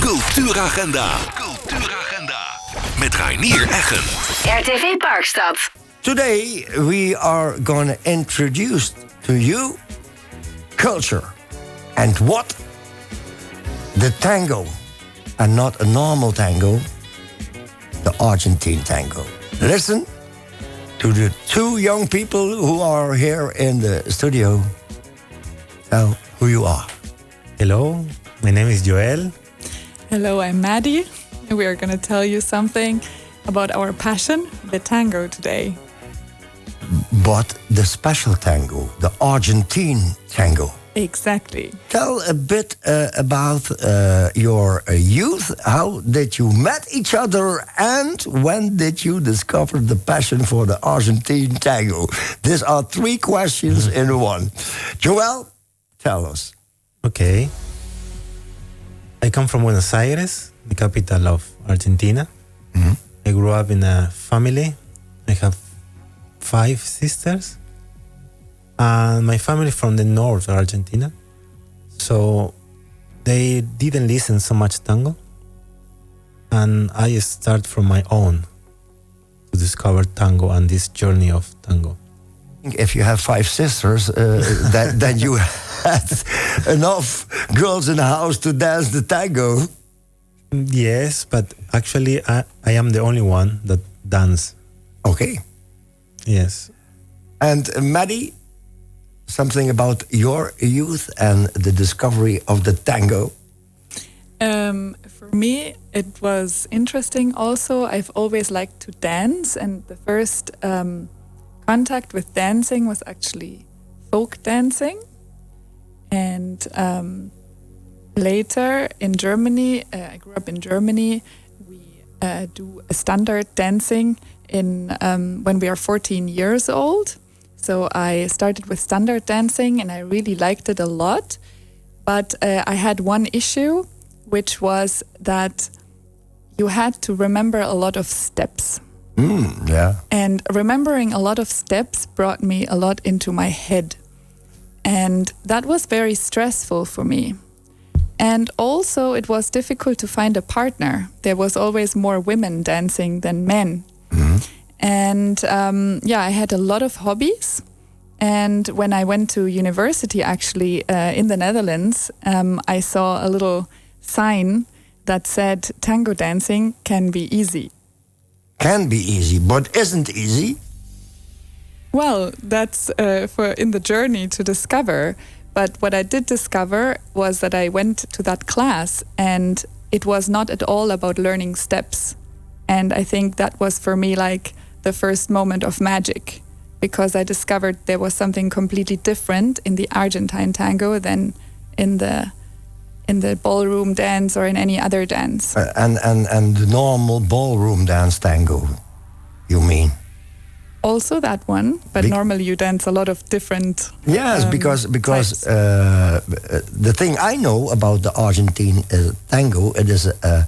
Cultuuragenda. Met Reinier Eggen. RTVParkstad. Today we are going to introduce to you culture. And what? The tango. And not a normal tango, the Argentine tango. Listen to the two young people who are here in the studio. Tell who you are. Hello, my name is Joël. Hello, I'm Maddie. We are going to tell you something about our passion, the tango, today. But the special tango, the Argentine tango. Exactly. Tell a bit about your youth. How did you met each other, and when did you discover the passion for the Argentine tango? These are three questions in one. Joël, tell us. Okay. I come from Buenos Aires, the capital of Argentina. Mm-hmm. I grew up in a family. I have 5 sisters. And my family from the north of Argentina. So they didn't listen so much tango. And I start from my own to discover tango and this journey of tango. If you have 5 sisters, then you had enough girls in the house to dance the tango. Yes, but actually I am the only one that dance. Okay. Yes. And Maddie, something about your youth and the discovery of the tango? For me, it was interesting also. I've always liked to dance, and the first contact with dancing was actually folk dancing. And later in Germany, I grew up in Germany, we do a standard dancing in when we are 14 years old. So I started with standard dancing and I really liked it a lot. But I had one issue, which was that you had to remember a lot of steps. Yeah. And remembering a lot of steps brought me a lot into my head. And that was very stressful for me. And also it was difficult to find a partner. There was always more women dancing than men. Mm-hmm. And I had a lot of hobbies. And when I went to university, actually, in the Netherlands, I saw a little sign that said tango dancing can be easy. Can be easy, but isn't easy. Well, that's for in the journey to discover. But what I did discover was that I went to that class and it was not at all about learning steps. And I think that was for me like the first moment of magic, because I discovered there was something completely different in the Argentine tango than in the ballroom dance or in any other dance. And the normal ballroom dance tango, you mean? Also that one, but normally you dance a lot of different. Yes, because the thing I know about the Argentine tango, it is a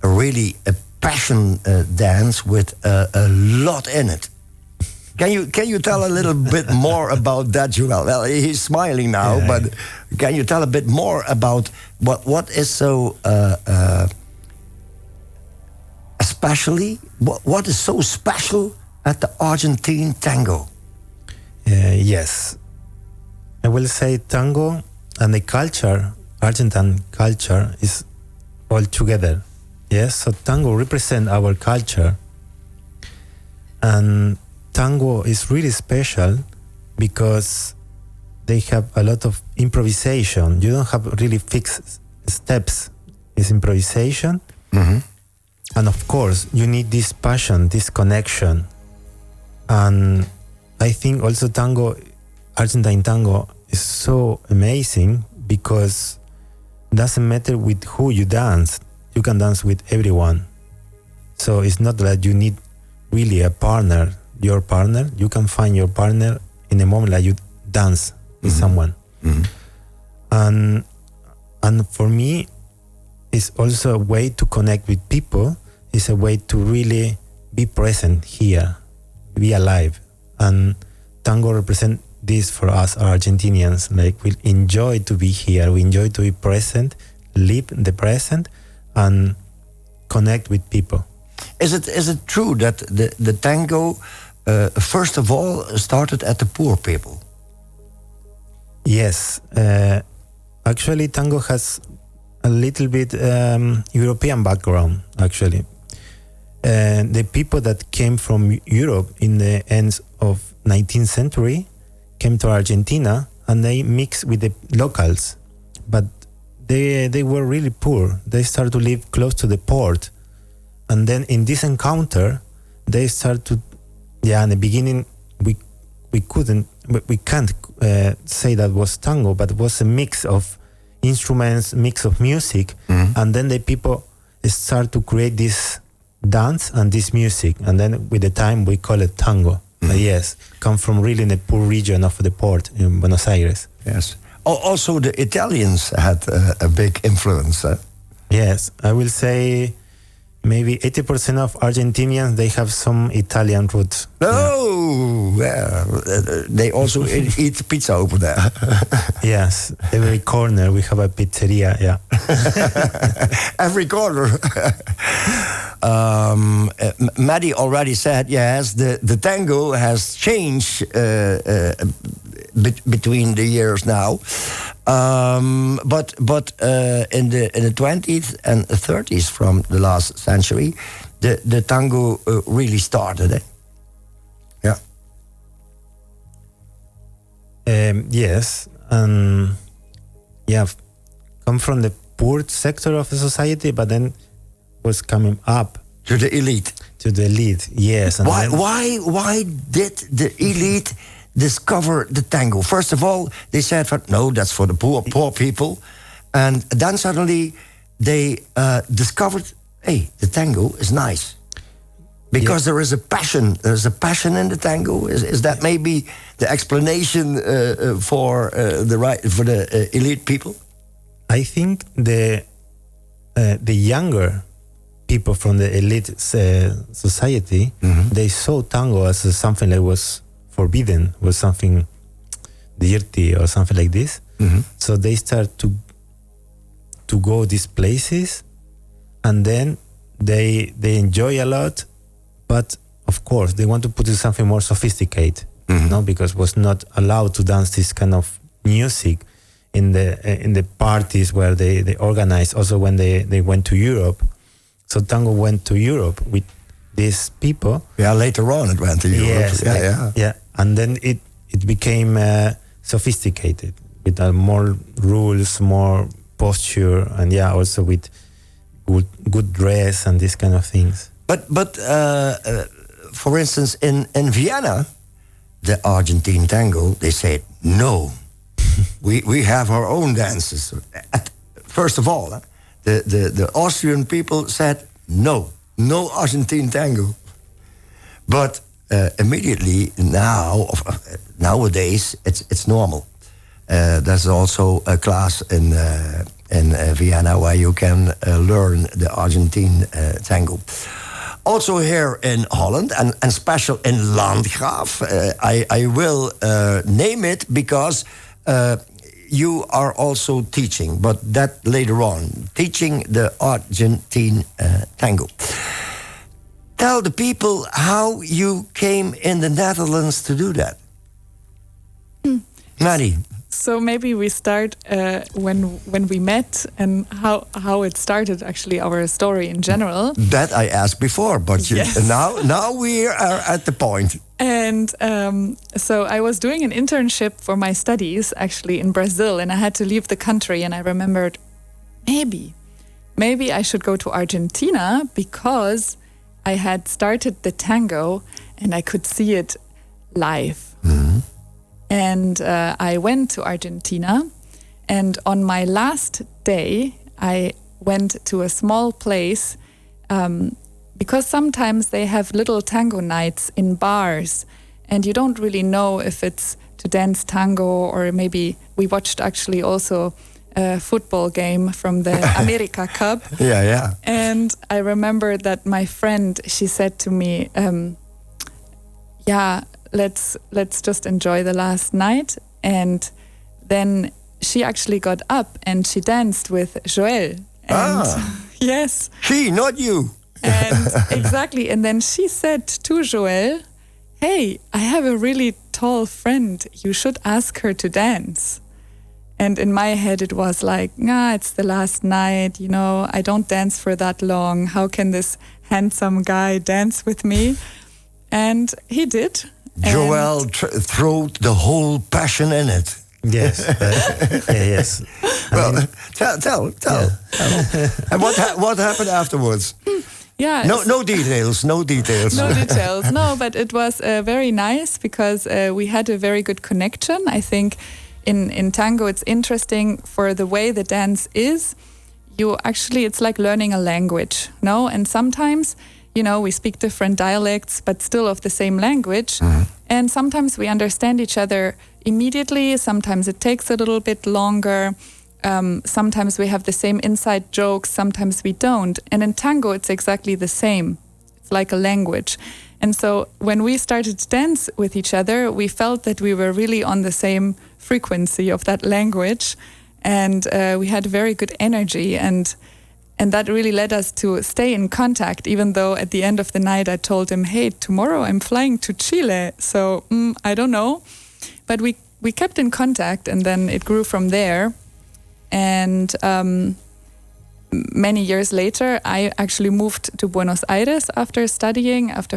really a passion dance with a lot in it. Can you tell a little bit more about that, Joël? Well, he's smiling now, Yeah. but can you tell a bit more about what is so especially what is so special at the Argentine tango? Yes. I will say tango and the culture, Argentine culture, is all together. Yes, so tango represents our culture. And tango is really special because they have a lot of improvisation. You don't have really fixed steps. It's improvisation. Mm-hmm. And of course, you need this passion, this connection. And I think also tango, Argentine tango, is so amazing because it doesn't matter with who you dance. You can dance with everyone. So it's not that you need really a partner, your partner. You can find your partner in a moment that you dance with someone. Mm-hmm. And for me, it's also a way to connect with people. It's a way to really be present here, be alive. And tango represents this for us Argentinians. Like, we enjoy to be here. We enjoy to be present, live the present, and connect with people. Is it true that the tango, first of all, started at the poor people? Yes. Actually, tango has a little bit European background, actually. The people that came from Europe in the end of 19th century came to Argentina and they mixed with the locals. But they were really poor. They started to live close to the port. And then in this encounter, they started to, in the beginning, we can't say that was tango, but it was a mix of instruments, mix of music. Mm-hmm. And then the people start to create this dance and this music. And then with the time, we call it tango. Mm-hmm. Yes, come from really in the poor region of the port in Buenos Aires. Yes. Also, the Italians had a big influence. Yes, I will say maybe 80% of Argentinians, they have some Italian roots. Oh, yeah. They also eat pizza over there. Yes, every corner we have a pizzeria, yeah. Every corner. Maddie already said, yes, the tango has changed between the years now. But in the 20th and 30s from the last century, the tango really started. Yeah. Yes, come from the poor sector of the society, but then was coming up to the elite. To the elite, yes. And why did the elite discover the tango? First of all, they said, no, that's for the poor people. And then suddenly they discovered, hey, the tango is nice. Because there is a passion. There's a passion in the tango. Is that maybe the explanation for the elite people? I think the younger people from the elite society, mm-hmm. they saw tango as something that was forbidden, was something dirty or something like this. Mm-hmm. So they start to go these places, and then they enjoy a lot, but of course they want to put in something more sophisticated, mm-hmm. no, because was not allowed to dance this kind of music in the parties where they organized. Also when they went to Europe, so tango went to Europe with these people. Yeah, later on it went to Europe. Yes, yeah, and then it became sophisticated with more rules, more posture, and also with good dress and these kind of things. But for instance, in Vienna, the Argentine tango, they said no. we have our own dances. First of all, the Austrian people said no Argentine tango. But immediately nowadays it's normal. There's also a class in Vienna where you can learn the Argentine tango. Also here in Holland and special in Landgraaf. I will name it because you are also teaching, but that later on, teaching the Argentine tango. Tell the people how you came in the Netherlands to do that. Maddie. So maybe we start when we met and how it started, actually, our story in general. That I asked before, but yes. now we are at the point. And so I was doing an internship for my studies, actually, in Brazil, and I had to leave the country. And I remembered, maybe I should go to Argentina because I had started the tango and I could see it live. Mm-hmm. And I went to Argentina, and on my last day, I went to a small place because sometimes they have little tango nights in bars, and you don't really know if it's to dance tango or maybe we watched actually also a football game from the America Cup. Yeah. And I remember that my friend, she said to me, let's just enjoy the last night. And then she actually got up and she danced with Joël. And Yes. She, not you. And exactly. And then she said to Joël, hey, I have a really tall friend. You should ask her to dance. And in my head, it was like, nah, it's the last night. I don't dance for that long. How can this handsome guy dance with me? And he did. Joël threw the whole passion in it. Yes. Yes. Well, tell. And what happened afterwards? Yeah. No details. No details. No, but it was very nice because we had a very good connection. I think in tango, it's interesting for the way the dance is. It's like learning a language, no? And sometimes, we speak different dialects, but still of the same language. Mm-hmm. And sometimes we understand each other immediately. Sometimes it takes a little bit longer. Sometimes we have the same inside jokes. Sometimes we don't. And in tango, it's exactly the same. It's like a language. And so when we started to dance with each other, we felt that we were really on the same frequency of that language. And we had very good energy. And that really led us to stay in contact, even though at the end of the night I told him, hey, tomorrow I'm flying to Chile. So I don't know. But we kept in contact, and then it grew from there. And many years later, I actually moved to Buenos Aires after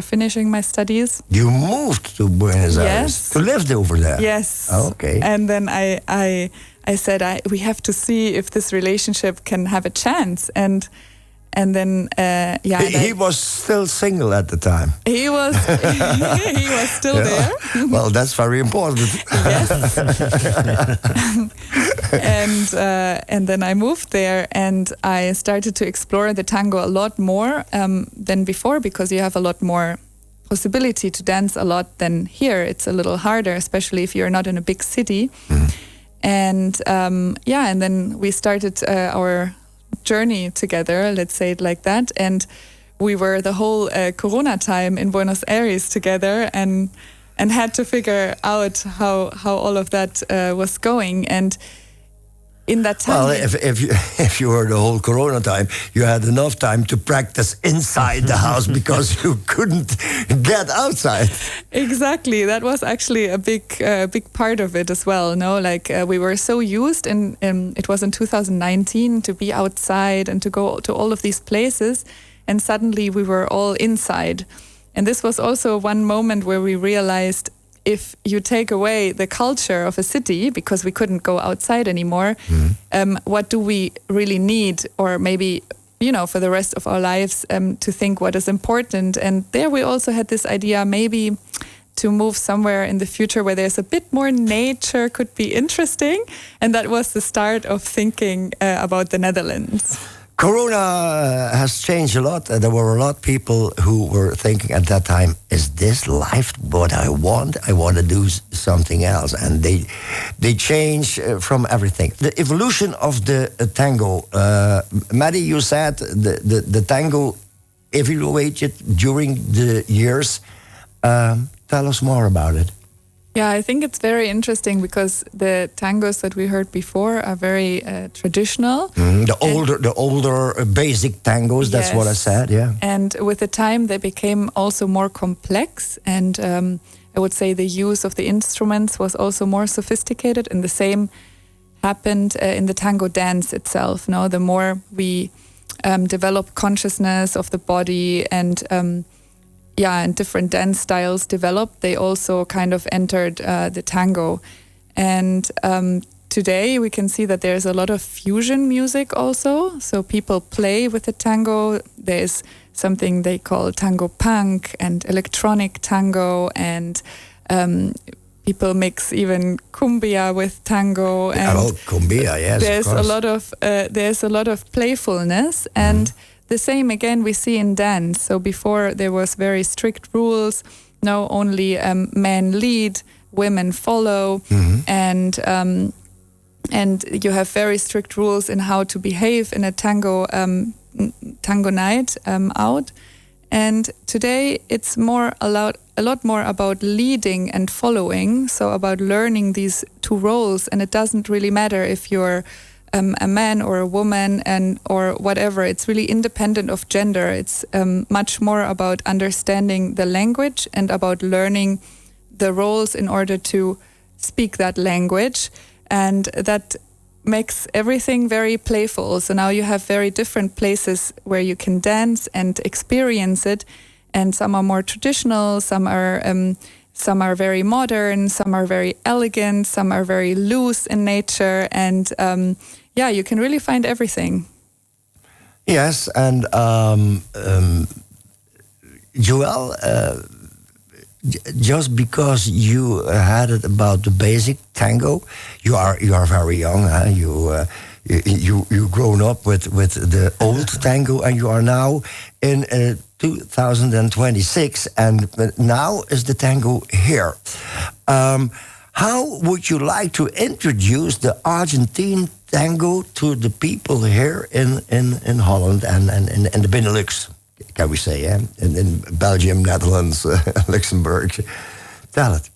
finishing my studies. You moved to Buenos Aires to live over there? Yes. Oh, okay. And then I said, we have to see if this relationship can have a chance. And then, He was still single at the time. He was still there. Well, that's very important. Yes. And then I moved there, and I started to explore the tango a lot more than before, because you have a lot more possibility to dance a lot than here. It's a little harder, especially if you're not in a big city. Mm. And and then we started our journey together, let's say it like that. And we were the whole Corona time in Buenos Aires together, and had to figure out how all of that was going. And in that time, well, if you were the whole Corona time, you had enough time to practice inside the house because you couldn't get outside. Exactly, that was actually a big part of it as well. No, like we were so used, and it was in 2019 to be outside and to go to all of these places, and suddenly we were all inside. And this was also one moment where we realized, if you take away the culture of a city, because we couldn't go outside anymore, what do we really need? Or maybe, for the rest of our lives, to think what is important. And there we also had this idea, maybe to move somewhere in the future where there's a bit more nature could be interesting. And that was the start of thinking about the Netherlands. Corona has changed a lot. There were a lot of people who were thinking at that time, is this life what I want? I want to do something else. And they change from everything. The evolution of the tango. Maddie, you said the tango evaluated during the years. Tell us more about it. Yeah, I think it's very interesting because the tangos that we heard before are very traditional. The older basic tangos, that's what I said, yeah. And with the time, they became also more complex. And I would say the use of the instruments was also more sophisticated. And the same happened in the tango dance itself. No, the more we develop consciousness of the body and different dance styles developed, they also kind of entered the tango. And today we can see that there's a lot of fusion music also. So people play with the tango. There's something they call tango punk and electronic tango, and people mix even cumbia with tango. And cumbia, yes. There's a lot of playfulness, and the same again we see in dance. So before there was very strict rules. No, only men lead, women follow, and you have very strict rules in how to behave in a tango night out. And today it's a lot more about leading and following. So about learning these two roles, and it doesn't really matter if you're a man or a woman or whatever. It's really independent of gender. It's much more about understanding the language and about learning the roles in order to speak that language. And that makes everything very playful. So now you have very different places where you can dance and experience it. And some are more traditional, some are very modern, some are very elegant, some are very loose in nature. And you can really find everything. Yes, and Joël, just because you had it about the basic tango, you are very young. Huh? You grown up with the old tango, and you are now in 2026, and now is the tango here. How would you like to introduce the Argentine tango to the people here in Holland and in the Benelux, can we say, in Belgium, Netherlands, Luxembourg? Tell it.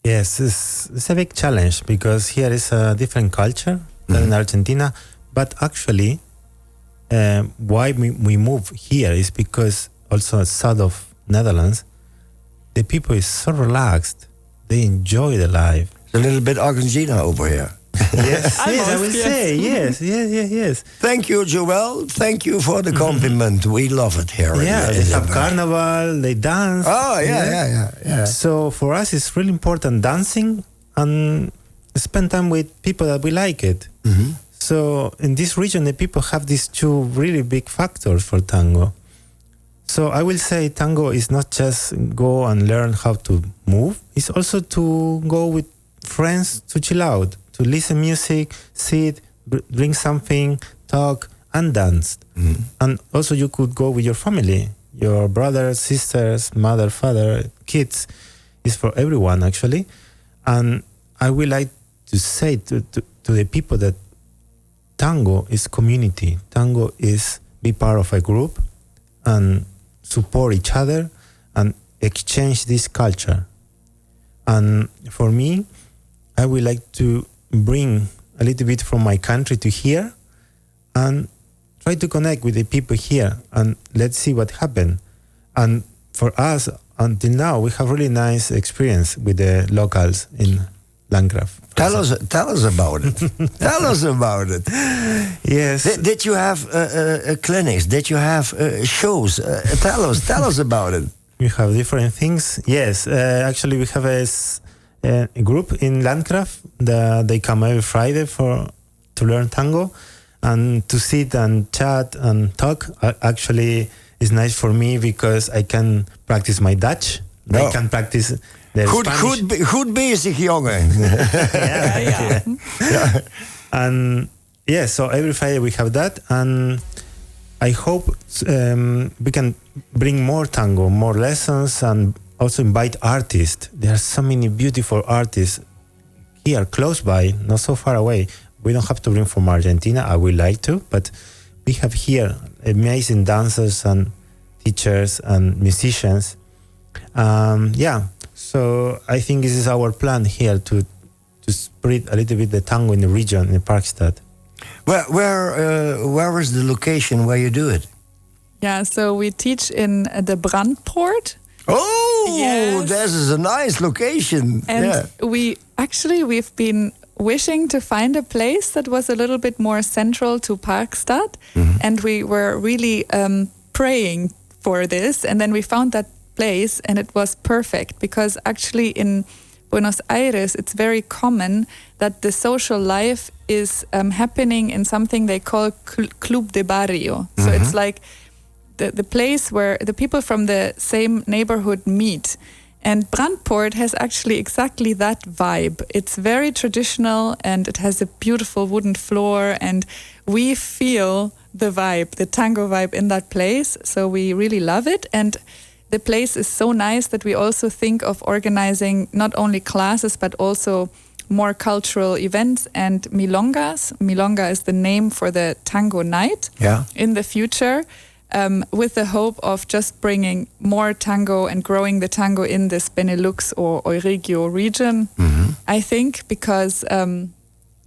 Yes, it's a big challenge because here is a different culture than in Argentina. But actually, why we move here is because also south of Netherlands, the people is so relaxed. They enjoy the life. It's a little bit Argentina over here. Yes, I will say. Yes. Thank you, Joël. Thank you for the compliment. We love it here. Yeah, they have carnival, they dance. Oh, yeah. So for us, it's really important dancing and spend time with people that we like it. Mm-hmm. So in this region, the people have these two really big factors for tango. So I will say tango is not just go and learn how to move. It's also to go with friends to chill out, to listen music, sit, drink something, talk, and dance. Mm. And also you could go with your family, your brothers, sisters, mother, father, kids. It's for everyone, actually. And I would like to say to the people that tango is community. Tango is be part of a group and support each other and exchange this culture. And for me, I would like to bring a little bit from my country to here and try to connect with the people here and let's see what happens. And for us, until now, we have really nice experience with the locals in Landgraaf. Tell us about it. Tell us about it. Yes. Did you have clinics? Did you have shows? Tell us about it. We have different things. Yes, actually, we have a group in Landgraaf. They come every Friday to learn tango and to sit and chat and talk. Actually, it's nice for me because I can practice my Dutch. No. I can practice the Spanish. Goed bezig, jongen. Yeah. And so every Friday we have that, and I hope we can bring more tango, more lessons, and also invite artists. There are so many beautiful artists here, close by, not so far away. We don't have to bring from Argentina. I would like to, but we have here amazing dancers and teachers and musicians. So I think this is our plan here to spread a little bit the tango in the region in Parkstad. Where is the location where you do it? Yeah, so we teach in the Brandpoort. Oh, yes. This is a nice location. And we've been wishing to find a place that was a little bit more central to Parkstad. Mm-hmm. And we were really praying for this. And then we found that place and it was perfect because actually in Buenos Aires, it's very common that the social life is happening in something they call Club de Barrio. Mm-hmm. So it's like the place where the people from the same neighborhood meet. And Brandpoort has actually exactly that vibe. It's very traditional and it has a beautiful wooden floor and we feel the vibe, the tango vibe in that place. So we really love it. And the place is so nice that we also think of organizing not only classes but also more cultural events and milongas. Milonga is the name for the tango night in the future. With the hope of just bringing more tango and growing the tango in this Benelux or Euregio region, I think, because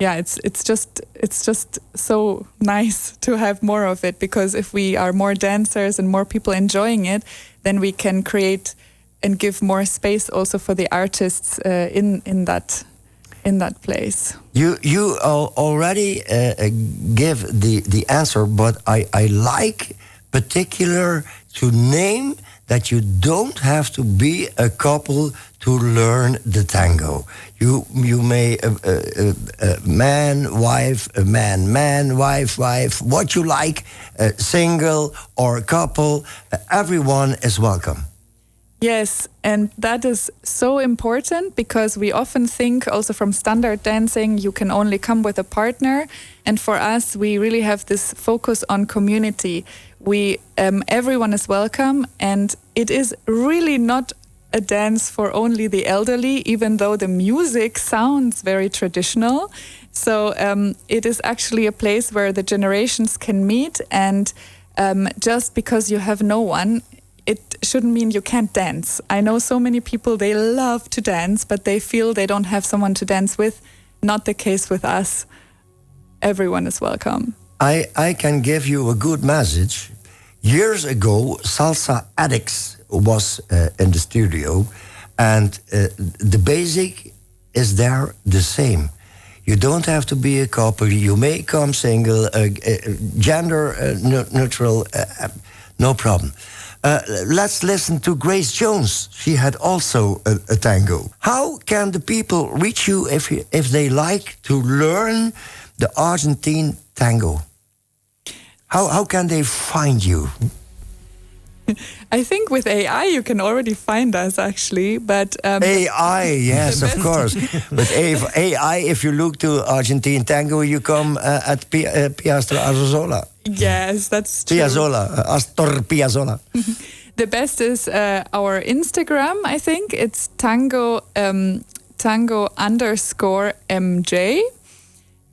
yeah, it's just so nice to have more of it, because if we are more dancers and more people enjoying it, then we can create and give more space also for the artists in that place. You already give the answer, but I like particular to name that you don't have to be a couple to learn the tango. You may man, wife, man, wife, what you like, single or couple, everyone is welcome. Yes, and that is so important, because we often think also from standard dancing you can only come with a partner, and for us we really have this focus on community. We everyone is welcome, and it is really not a dance for only the elderly, even though the music sounds very traditional. So it is actually a place where the generations can meet, and just because you have no one, it shouldn't mean you can't dance. I know so many people, they love to dance, but they feel they don't have someone to dance with. Not the case with us. Everyone is welcome. I can give you a good message. Years ago, Salsa Addicts was in the studio, and the basic is there the same. You don't have to be a couple. You may come single, gender neutral, no problem. Let's listen to Grace Jones. She had also a tango. How can the people reach you if they like to learn the Argentine tango? How can they find you? I think with AI you can already find us, actually, but AI, yes, of course. But AI, if you look to Argentine tango, you come at Piazza Arzola. Yes, that's true. Astor Piazzolla. The best is our Instagram, I think. It's tango_MJ.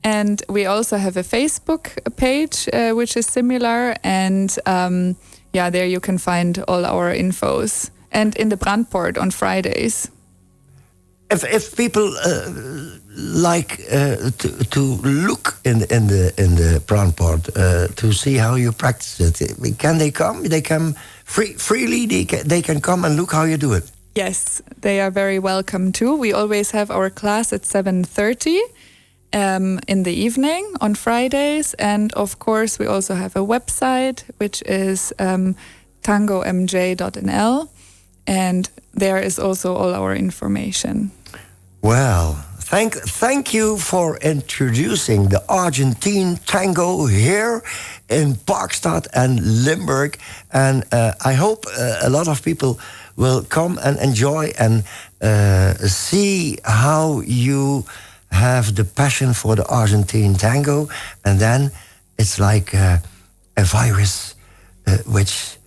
And we also have a Facebook page, which is similar. And there you can find all our infos. And in the Brandpoort on Fridays. If people like to look in the Brandpoort to see how you practice it, can they come? They come freely. They can come and look how you do it. Yes, they are very welcome too. We always have our class at 7:30 in the evening on Fridays, and of course we also have a website which is tangomj.nl, and there is also all our information. Well, thank you for introducing the Argentine tango here in Parkstad and Limburg. And I hope a lot of people will come and enjoy and see how you have the passion for the Argentine tango. And then it's like a virus which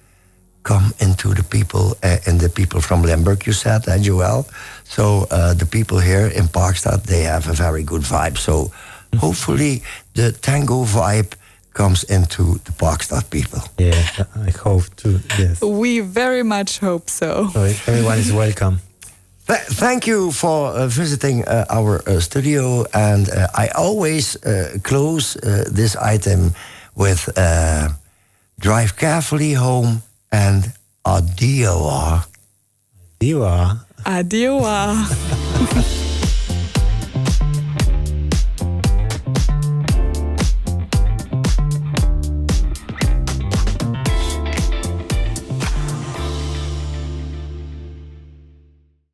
come into the people and the people from Limburg, you said, Joël. So the people here in Parkstad, they have a very good vibe. So hopefully the tango vibe comes into the Parkstad people. Yeah, I hope too, yes. We very much hope so. So everyone is welcome. Thank you for visiting our studio. And I always close this item with drive carefully home and adieu. Diva. Adieu.